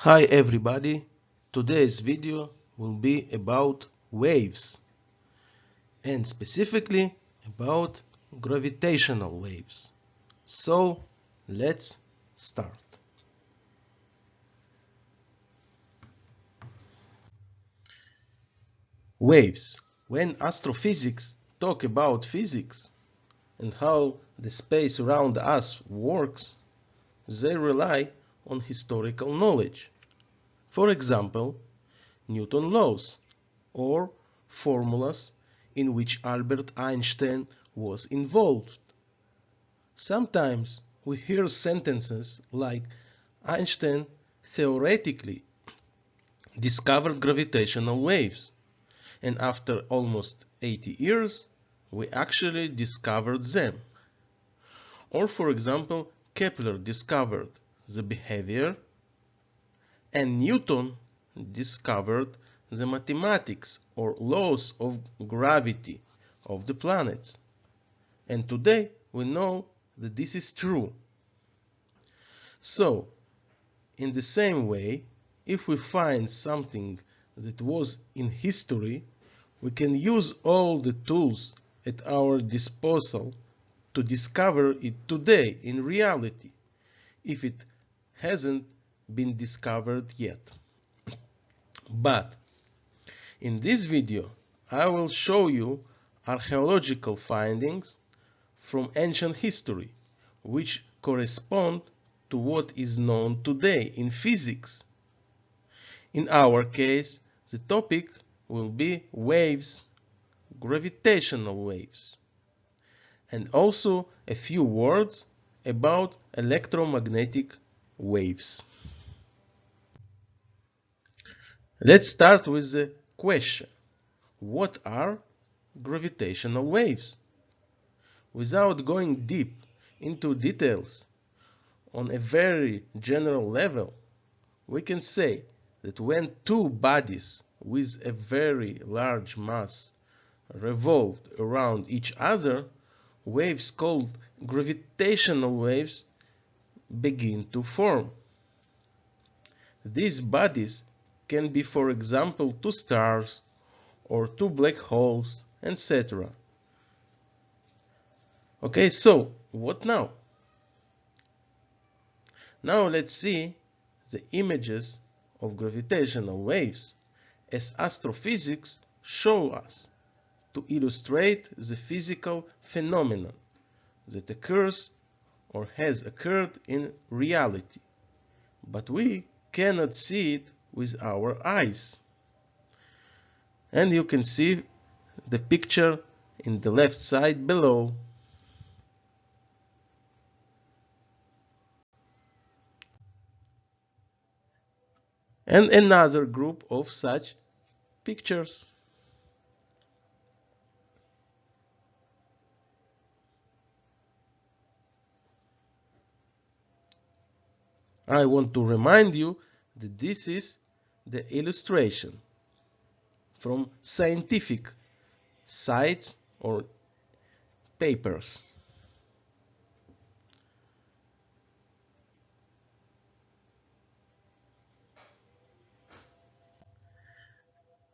Hi everybody, today's video will be about waves and specifically about gravitational waves. So let's start. Waves. When astrophysics talk about physics and how the space around us works, they rely on historical knowledge. For example, Newton's laws or formulas in which Albert Einstein was involved. Sometimes we hear sentences like Einstein theoretically discovered gravitational waves, and after almost 80 years we actually discovered them. Or for example, Kepler discovered the behavior and Newton discovered the mathematics or laws of gravity of the planets. And today we know that this is true. So, in the same way, if we find something that was in history, we can use all the tools at our disposal to discover it today in reality, if it hasn't been discovered yet. But in this video, I will show you archaeological findings from ancient history, which correspond to what is known today in physics. In our case, the topic will be waves, gravitational waves, and also a few words about electromagnetic waves. Let's start with the question: what are gravitational waves? Without going deep into details, on a very general level, we can say that when two bodies with a very large mass revolved around each other, waves called gravitational waves begin to form. These bodies can be, for example, two stars or two black holes, etc. Okay, so what now? Now let's see the images of gravitational waves as astrophysics show us to illustrate the physical phenomenon that occurs or has occurred in reality, but we cannot see it with our eyes. And you can see the picture in the left side below. And another group of such pictures. I want to remind you that this is the illustration from scientific sites or papers.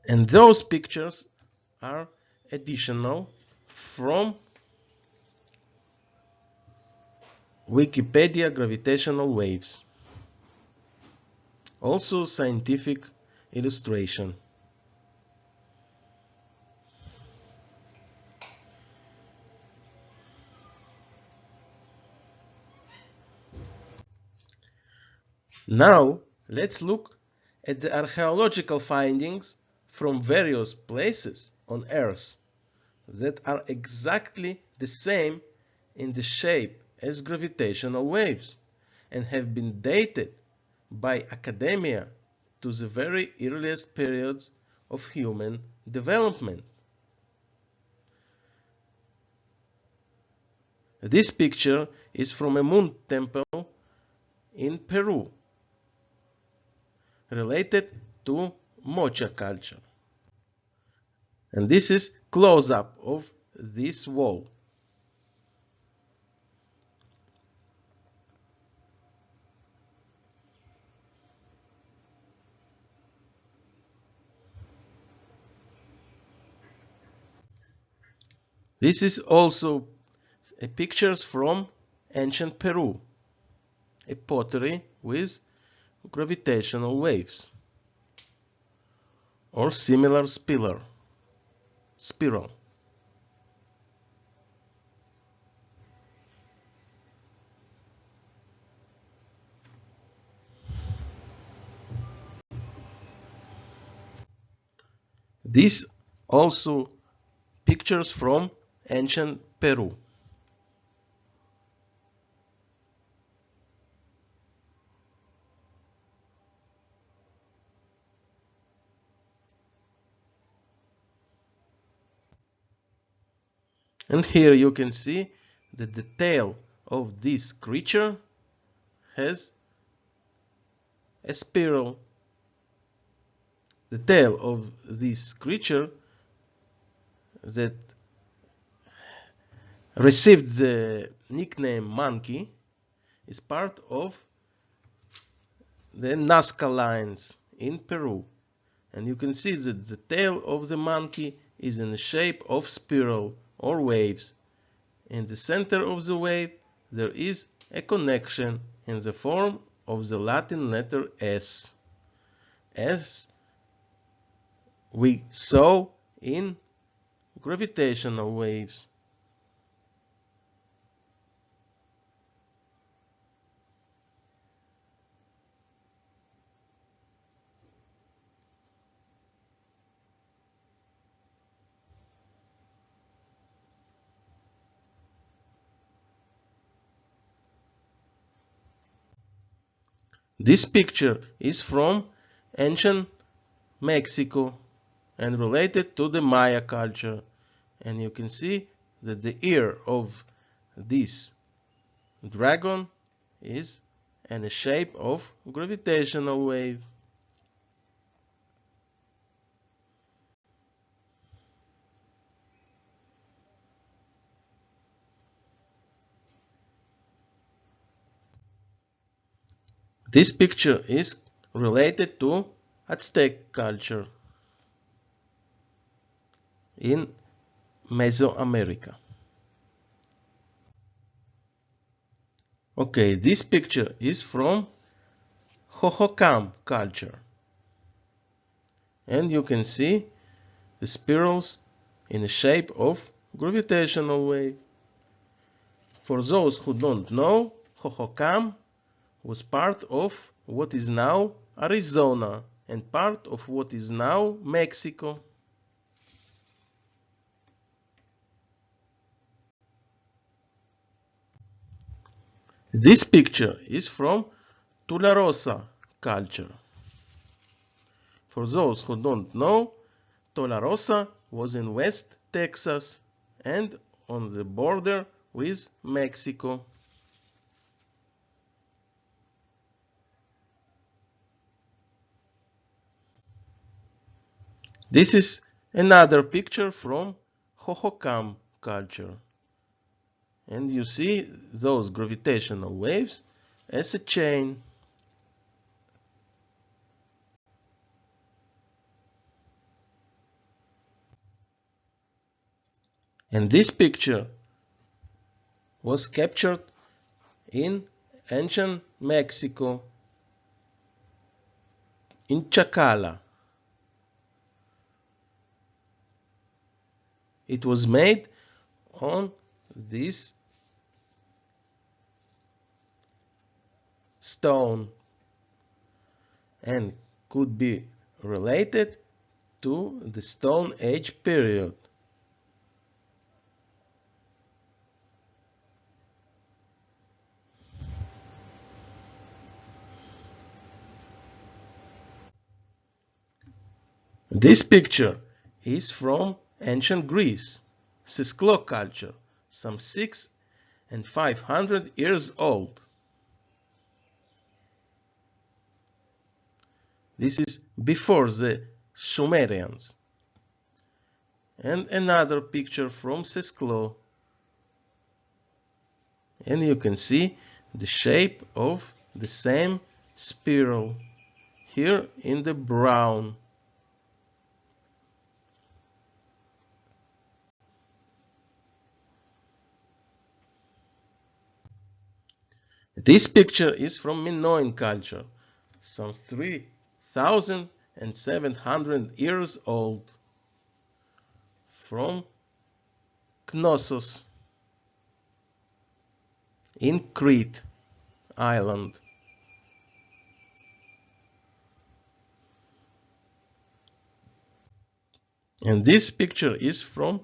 And those pictures are additional from Wikipedia gravitational waves. Also scientific illustration. Now let's look at the archaeological findings from various places on Earth that are exactly the same in the shape as gravitational waves and have been dated by academia to the very earliest periods of human development. This picture is from a moon temple in Peru related to Mocha culture. And this is close-up of this wall. This is also pictures from ancient Peru, a pottery with gravitational waves or similar spiral. These also pictures from ancient Peru. And here you can see that the tail of this creature has a spiral. The tail of this creature that received the nickname monkey is part of the Nazca lines in Peru. And you can see that the tail of the monkey is in the shape of spiral or waves. In the center of the wave there is a connection in the form of the Latin letter S, as we saw in gravitational waves. This picture is from ancient Mexico and related to the Maya culture, and you can see that the ear of this dragon is in the shape of gravitational wave. This picture is related to Aztec culture in Mesoamerica. Okay, this picture is from Hohokam culture, and you can see the spirals in the shape of gravitational wave. For those who don't know, Hohokam was part of what is now Arizona and part of what is now Mexico. This picture is from Tularosa culture. For those who don't know, Tularosa was in West Texas and on the border with Mexico. This is another picture from Hohokam culture. And you see those gravitational waves as a chain. And this picture was captured in ancient Mexico, in Chacala. It was made on this stone and could be related to the Stone Age period. This picture is from ancient Greece, Sisklo culture, some 600 and 500 years old. This is before the Sumerians. And another picture from Sisklo. And you can see the shape of the same spiral here in the brown. This picture is from Minoan culture, some 3,700 years old, from Knossos in Crete island. And this picture is from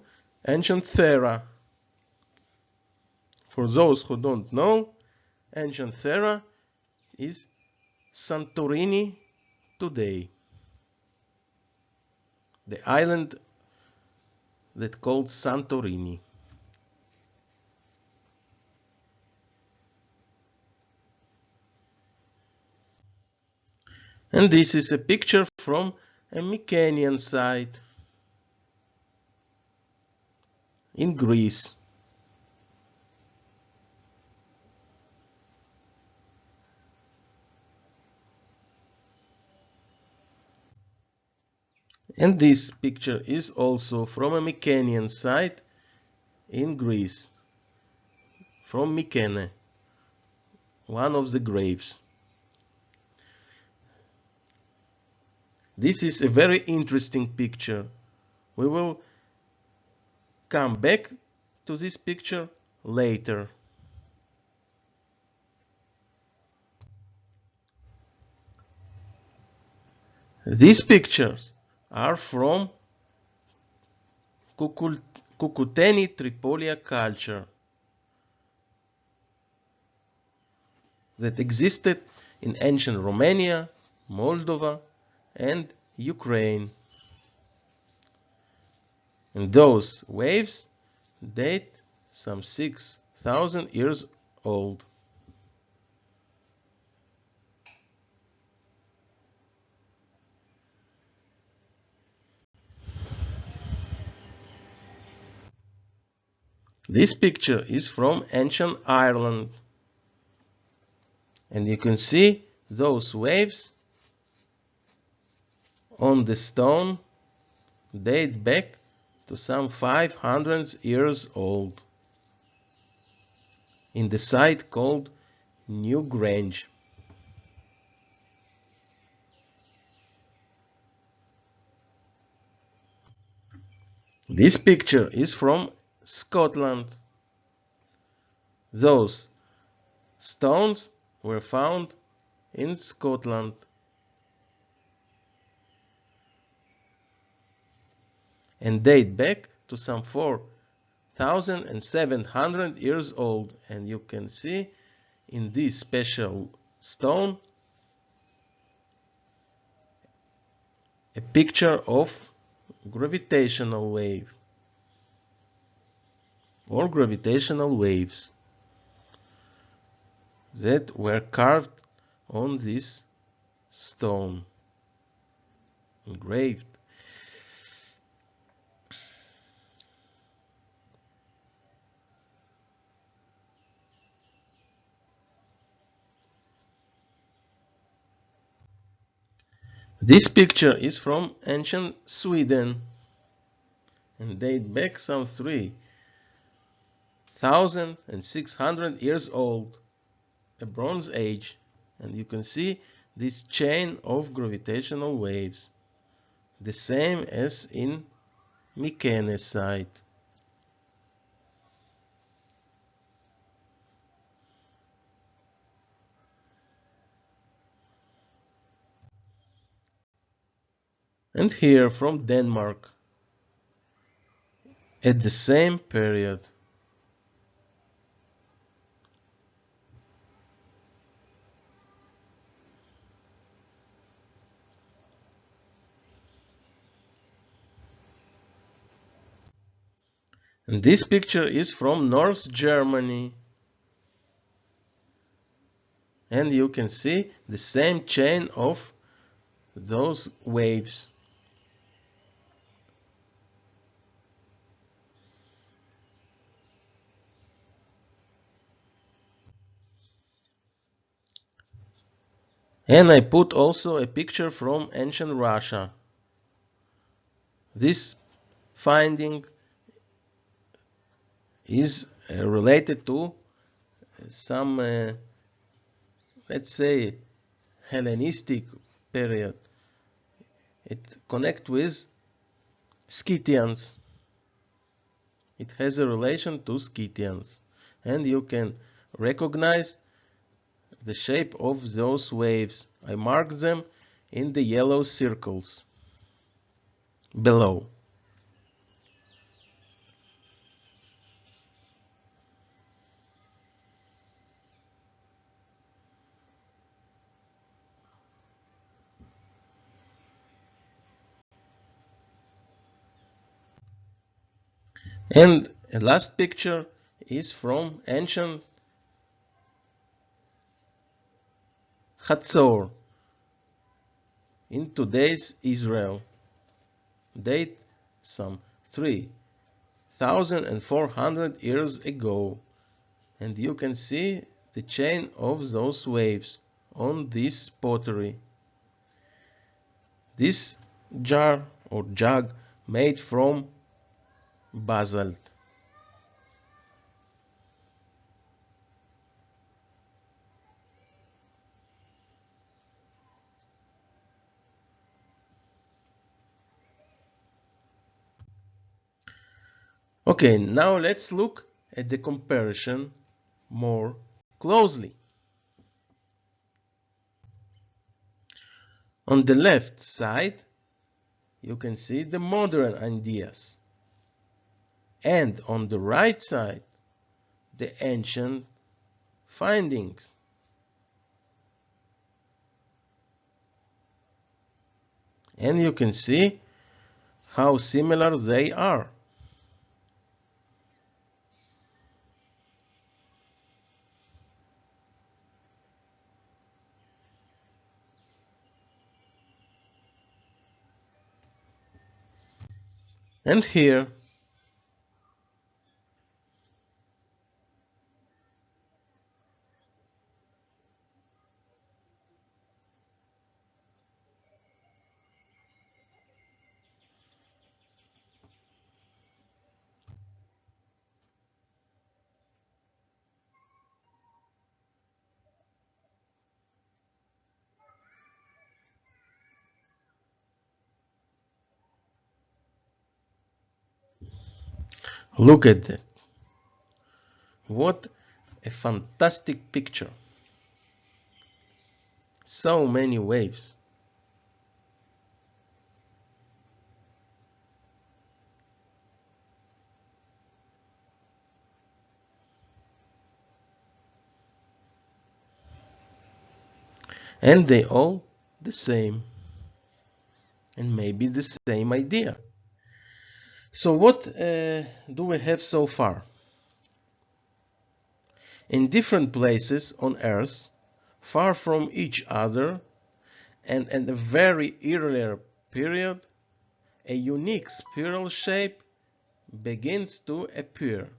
ancient Thera. For those who don't know, ancient Thera is Santorini today. The island that called Santorini. And this is a picture from a Mycenaean site in Greece. And this picture is also from a Mycenaean site in Greece, from Mykene, one of the graves. This is a very interesting picture. We will come back to this picture later. These pictures are from Cucuteni Tripolia culture that existed in ancient Romania, Moldova, and Ukraine. And those waves date some 6,000 years old. This picture is from ancient Ireland. And you can see those waves on the stone date back to some 500 years old in the site called New Grange. This picture is from Scotland. Those stones were found in Scotland. And date back to some 4,700 years old. And you can see in this special stone a picture of gravitational wave or gravitational waves that were carved on this stone, engraved. This picture is from ancient Sweden and date back some 3,600 years old, a Bronze Age, and you can see this chain of gravitational waves, the same as in Mykene site. And here from Denmark at the same period. And this picture is from North Germany. And you can see the same chain of those waves. And I put also a picture from ancient Russia. This finding is related to some let's say, Hellenistic period. It connects with Scythians. It has a relation to Scythians. And you can recognize the shape of those waves. I marked them in the yellow circles below. And the last picture is from ancient Hatzor in today's Israel. Date some 3,400 years ago. And you can see the chain of those waves on this pottery. This jar or jug made from basalt. Okay, now let's look at the comparison more closely. On the left side, you can see the modern ideas. And on the right side, the ancient findings. And you can see how similar they are. And here, look at that. What a fantastic picture. So many waves. And they all the same. And maybe the same idea. So what do we have so far? In different places on Earth, far from each other, and at a very earlier period, a unique spiral shape begins to appear.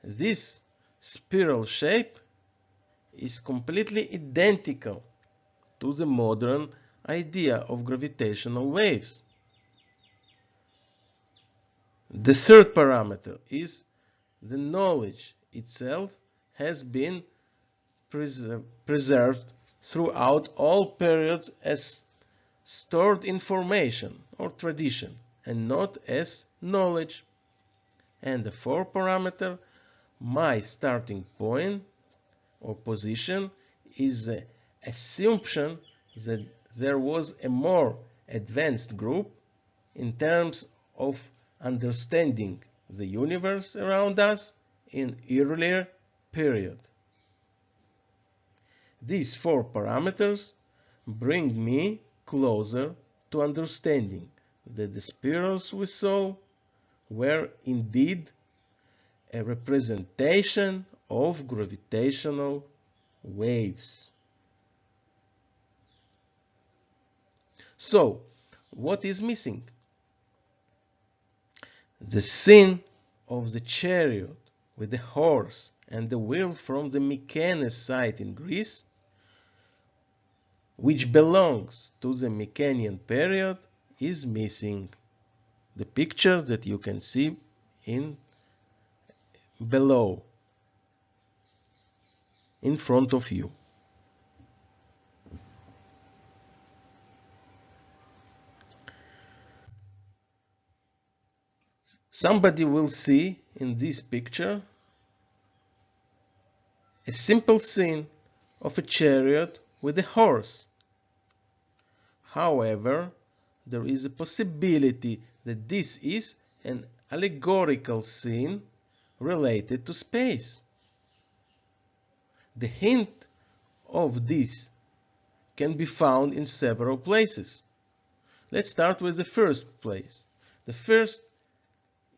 This spiral shape is completely identical to the modern idea of gravitational waves. The third parameter is the knowledge itself has been preserved throughout all periods as stored information or tradition and not as knowledge. And the fourth parameter, my starting point or position, is the assumption that there was a more advanced group in terms of understanding the universe around us in earlier period. These four parameters bring me closer to understanding that the spirals we saw were indeed a representation of gravitational waves. So, what is missing? The scene of the chariot with the horse and the wheel from the Mykonos site in Greece, which belongs to the Mycenaean period, is missing. The picture that you can see in below, in front of you. Somebody will see in this picture a simple scene of a chariot with a horse. However, there is a possibility that this is an allegorical scene related to space. The hint of this can be found in several places. Let's start with the first place. The first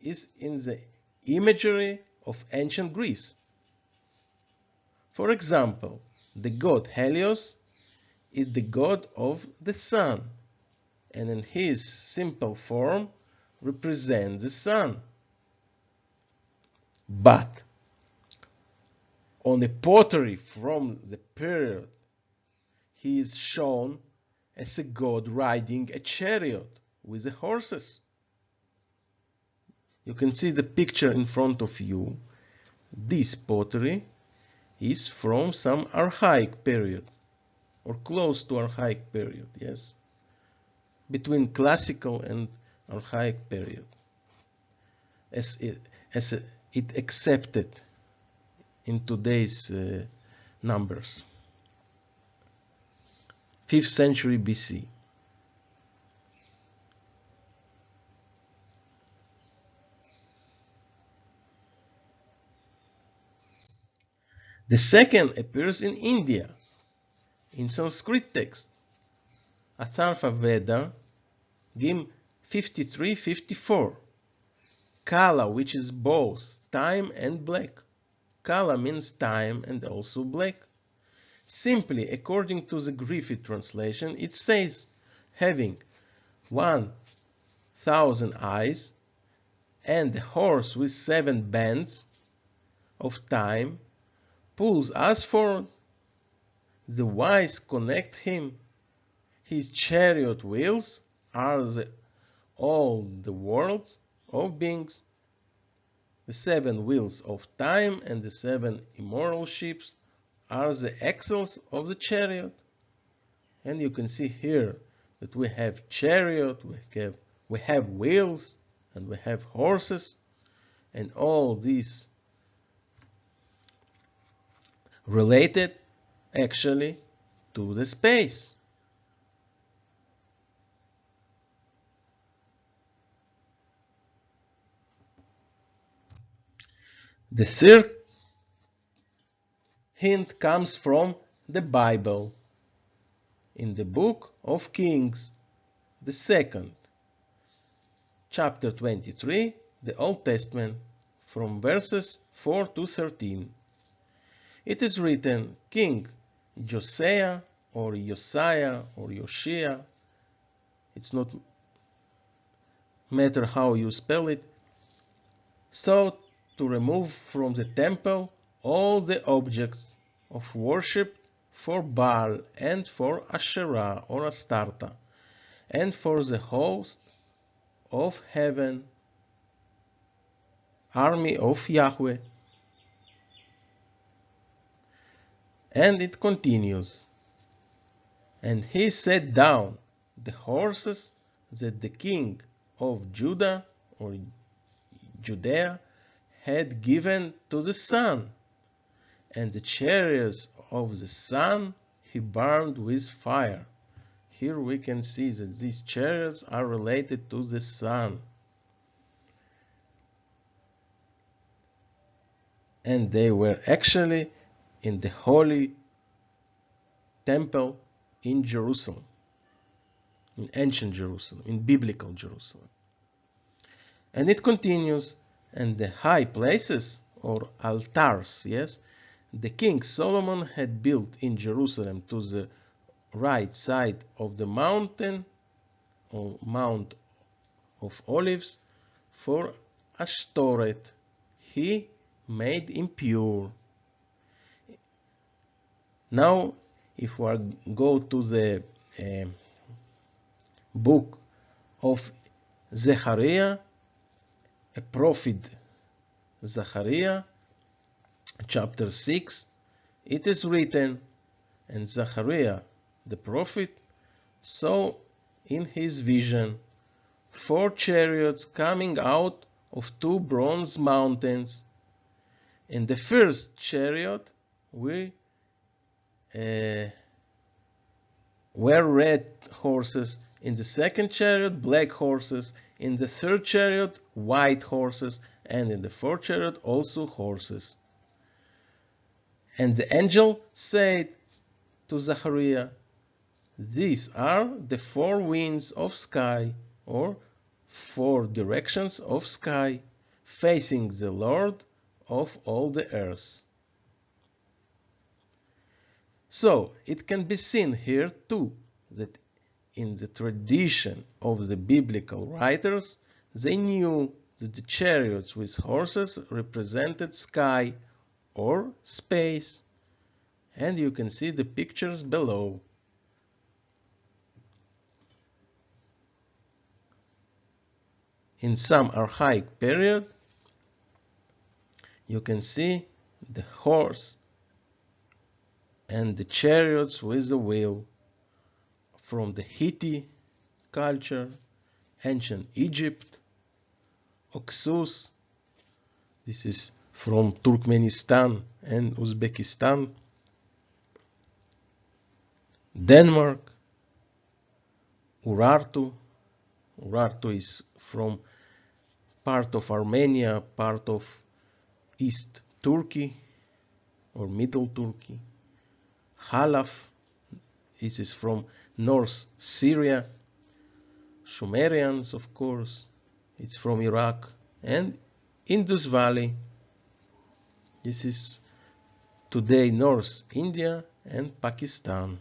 is in the imagery of ancient Greece. For example, the god Helios is the god of the sun, and in his simple form represents the sun. But on a pottery from the period, he is shown as a god riding a chariot with the horses. You can see the picture in front of you. This pottery is from some archaic period, or close to archaic period, yes, between classical and archaic period, as it accepted in today's numbers. 5th century BC. The second appears in India, in Sanskrit text, Atharva Veda, Gim 53-54. Kala, which is both time and black. Kala means time and also black. Simply, according to the Griffith translation, it says, having 1,000 eyes and a horse with 7 bands of time pulls us forward. The wise connect him. His chariot wheels are all the worlds of beings. The 7 wheels of time and the 7 immortal ships are the axles of the chariot. And you can see here that we have chariot, we have wheels, and we have horses, and all these related actually to the space. The third hint comes from the Bible, in the book of Kings, the 2nd, chapter 23, the Old Testament, from verses 4 to 13. It is written, King Josiah or Josiah or Yoshia, it's not matter how you spell it, sought to remove from the temple all the objects of worship for Baal and for Asherah or Astarta, and for the host of heaven, army of Yahweh. And it continues, and he set down the horses that the king of Judah or Judea had given to the sun, and the chariots of the sun he burned with fire. Here we can see that these chariots are related to the sun. And they were actually in the holy temple in Jerusalem, in ancient Jerusalem, in biblical Jerusalem. And it continues, and the high places, or altars, yes, the king Solomon had built in Jerusalem to the right side of the mountain, or Mount of Olives, for Ashtoreth he made impure. Now, if we go to the book of Zechariah, a prophet Zechariah, chapter 6, it is written, and Zechariah the prophet saw in his vision 4 chariots coming out of two bronze mountains. In the first chariot were red horses, in the second chariot black horses, in the third chariot white horses, and in the fourth chariot also horses. And the angel said to Zachariah, "These are the four winds of sky, or four directions of sky, facing the Lord of all the earth." So it can be seen here too that in the tradition of the biblical writers, they knew that the chariots with horses represented sky or space, and you can see the pictures below. In some archaic period, you can see the horse and the chariots with the wheel from the Hittite culture, ancient Egypt, Oxus. This is from Turkmenistan and Uzbekistan, Denmark, Urartu. Urartu is from part of Armenia, part of East Turkey or Middle Turkey. Halaf, this is from North Syria. Sumerians, of course, it's from Iraq. And Indus Valley, this is today North India and Pakistan.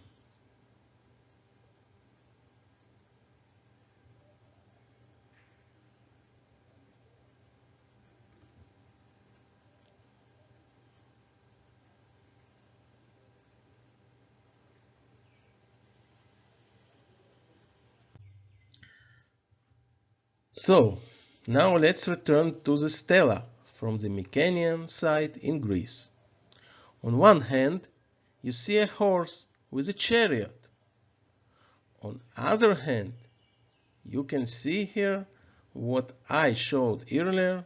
So, now let's return to the stela from the Mycenaean site in Greece. On one hand, you see a horse with a chariot. On the other hand, you can see here what I showed earlier,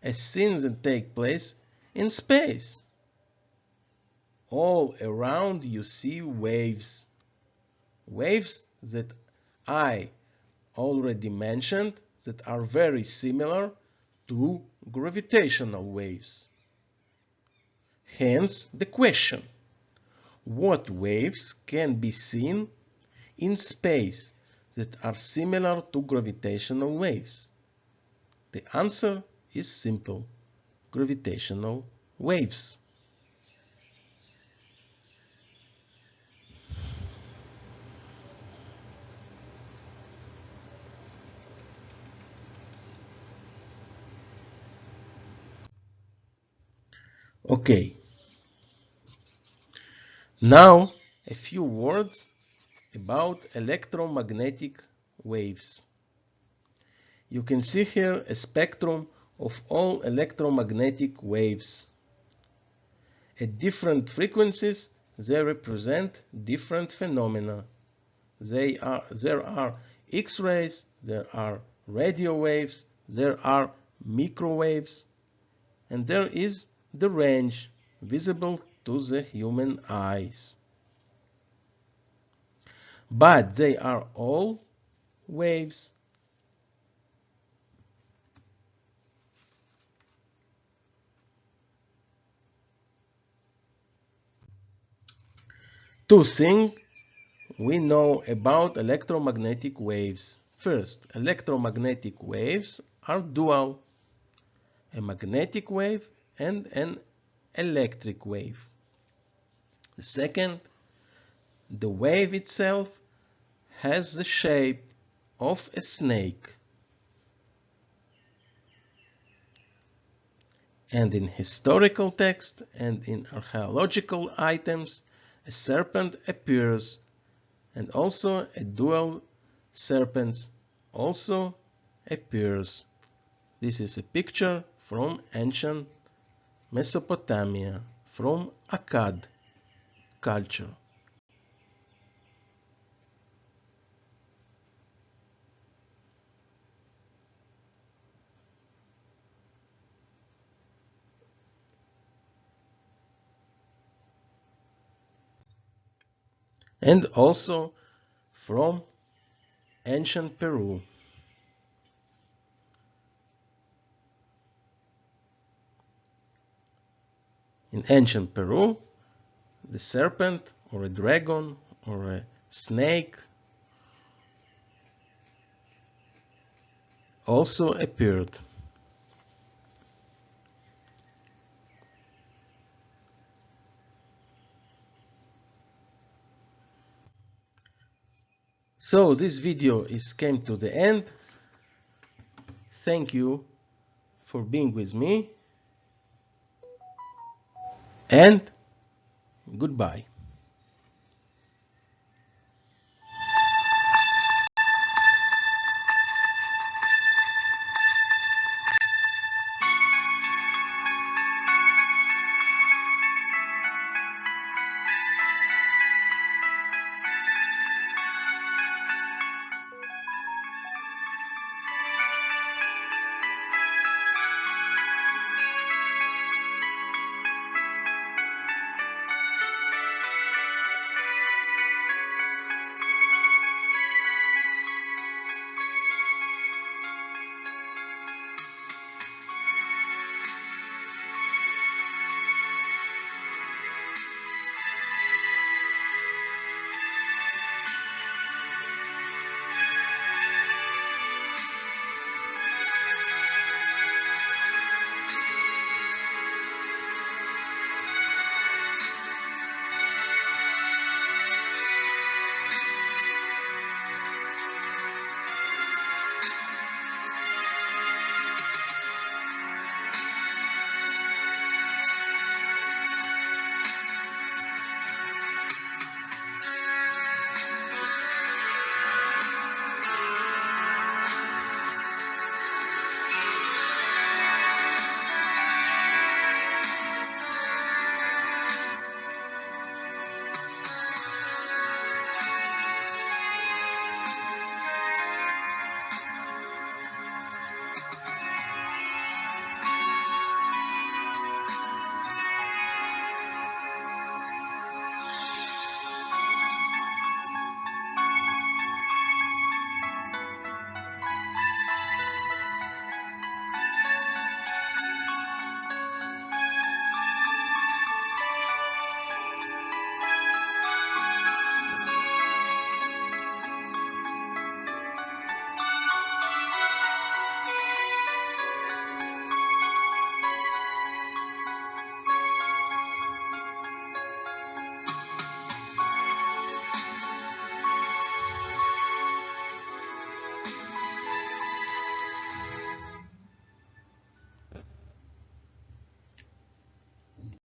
a scene that takes place in space. All around you see waves. Waves that I already mentioned that are very similar to gravitational waves. Hence the question, what waves can be seen in space that are similar to gravitational waves? The answer is simple: gravitational waves. Okay, now a few words about electromagnetic waves. You can see here a spectrum of all electromagnetic waves. At different frequencies, they represent different phenomena. There are X-rays, there are radio waves, there are microwaves, and there is the range visible to the human eyes. But they are all waves. Two things we know about electromagnetic waves. First, electromagnetic waves are dual, a magnetic wave and an electric wave. Second, the wave itself has the shape of a snake. And in historical text and in archaeological items, a serpent appears, and also a dual serpent also appears. This is a picture from ancient Mesopotamia, from Akkad culture. and also from ancient Peru. In ancient Peru, the serpent or a dragon or a snake also appeared. So this video came to the end. Thank you for being with me, and goodbye.